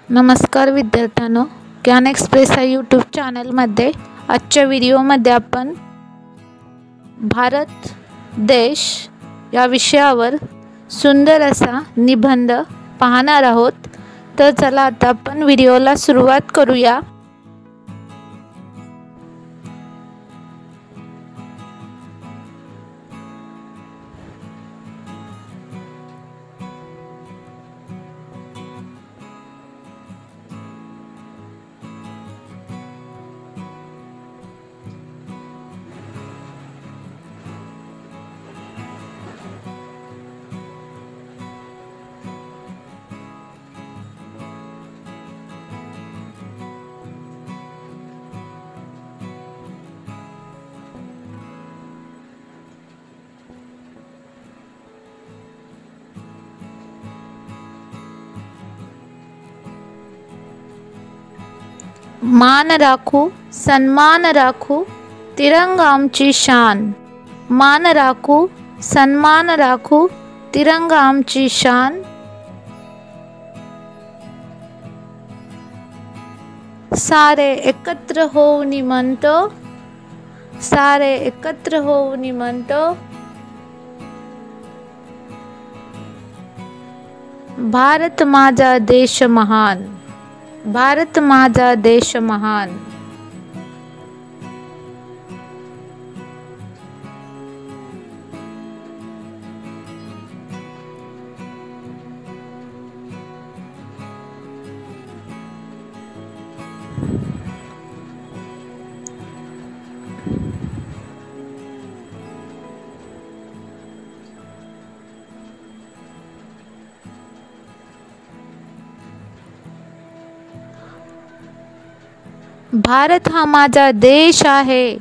नमस्कार विद्यार्थ्यांनो, ज्ञान एक्सप्रेस या यूट्यूब चॅनलमध्ये आजच्या व्हिडिओमध्ये आपण भारत देश या विषयावर सुंदर असा निबंध पाहणार आहोत। तर चला आता आपण व्हिडिओला सुरुवात करूया। मान राखू सन्मान राखू तिरंगा आमची शान। मान राखू सन्मान राखू तिरंगा आमची शान। सारे एकत्र होऊन म्हणतो, सारे एकत्र होऊन म्हणतो, भारत माझा देश महान। भारत माझा देश महान। भारत हा माझा देश आहे।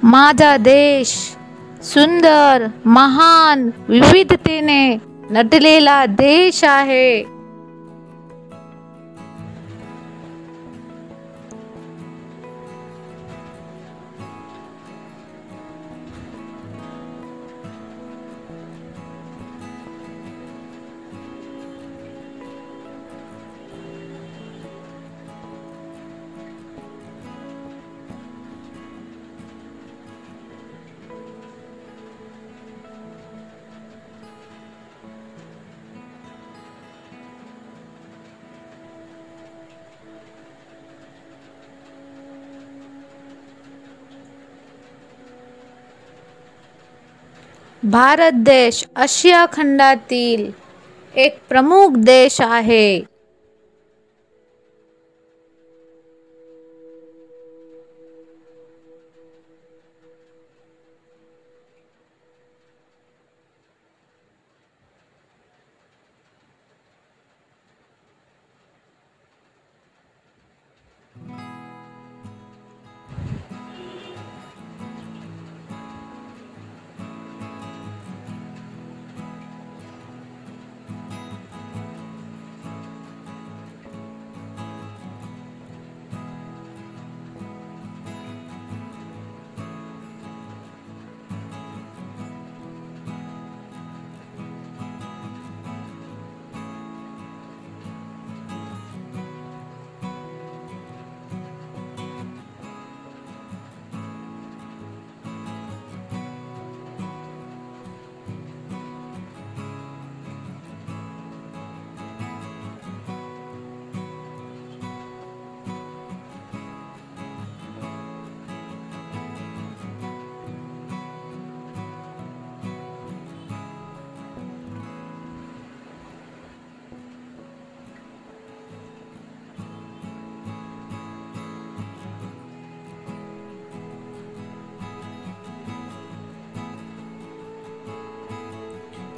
माझा देश सुंदर महान विविधतेने नटलेला देश आहे। भारत देश आशिया खंडातील एक प्रमुख देश आहे।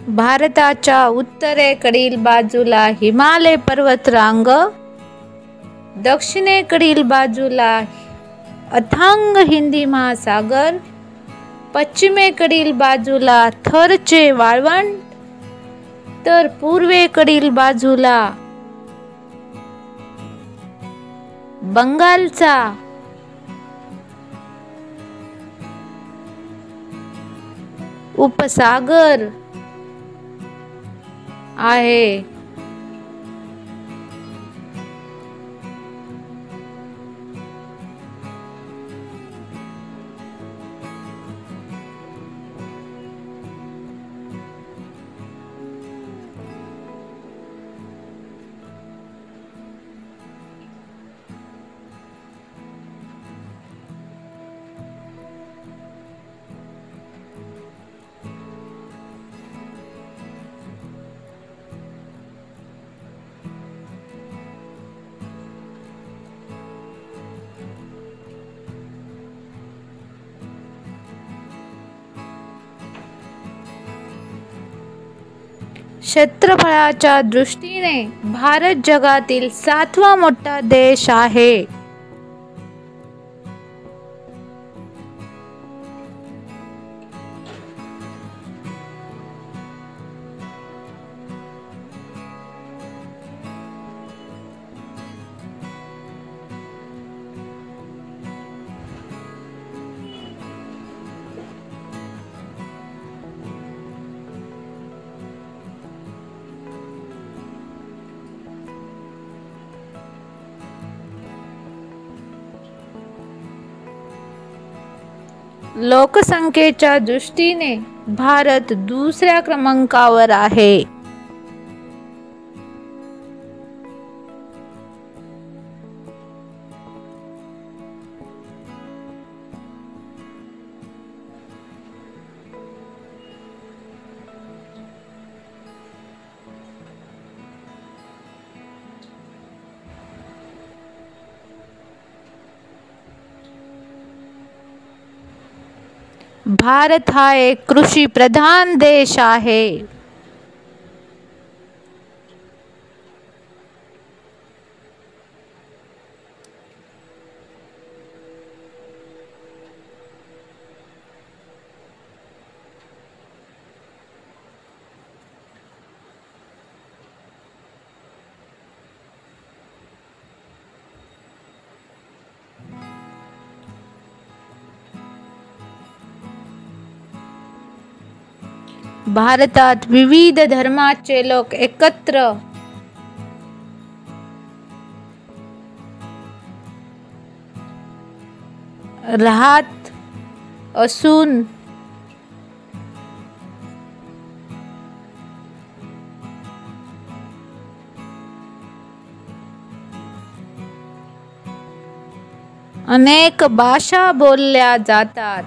भारताच्या उत्तरेकडील बाजूला हिमालय पर्वतरांग, दक्षिणेकडील बाजूला अथांग हिंदी महासागर, पश्चिमेकडील बाजूला थरचे वाळवंट, तर पूर्वेकडील बाजूला बंगालचा उपसागर आहे. क्षेत्रफळाच्या दृष्टीने भारत जगातील 7वा मोठा देश आहे. लोकसंख्येच्या दृष्टीने भारत दुसऱ्या क्रमांकावर आहे. भारत हा एक कृषी प्रधान देश आहे. भारतात विविध धर्माचे लोक एकत्र राहत असून अनेक भाषा बोलल्या जातात.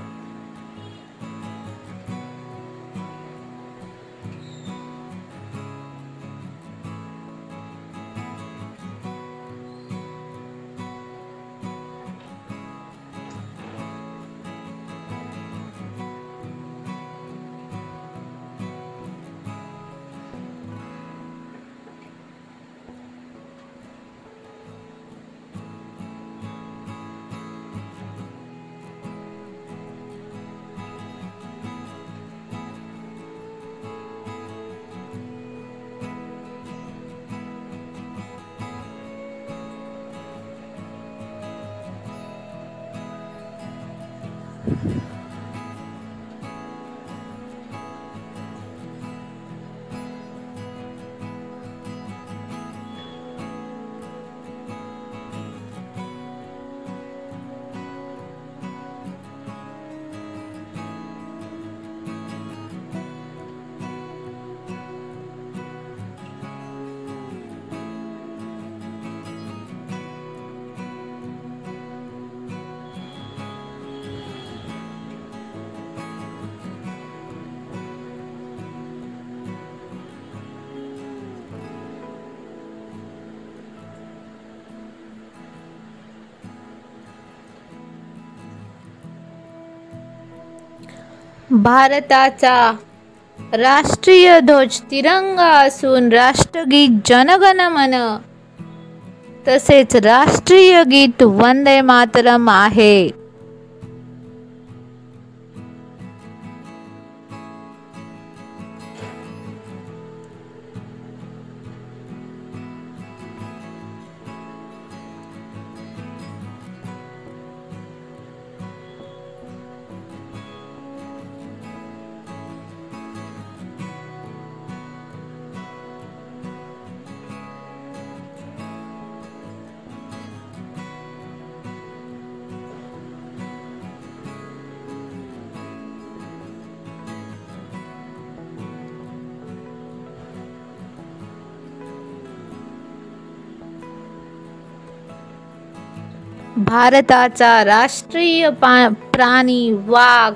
भारताचा राष्ट्रीय ध्वज तिरंगा असून राष्ट्रगीत जनगण मन तसेच राष्ट्रीय गीत वंदे मातरम आहे। भारताचा राष्ट्रीय प्राणी वाघ,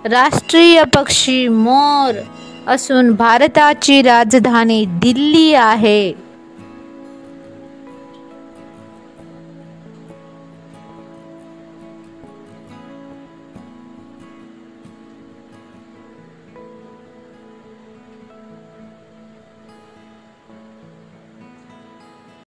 राष्ट्रीय पक्षी मोर असून भारताची राजधानी दिल्ली आहे।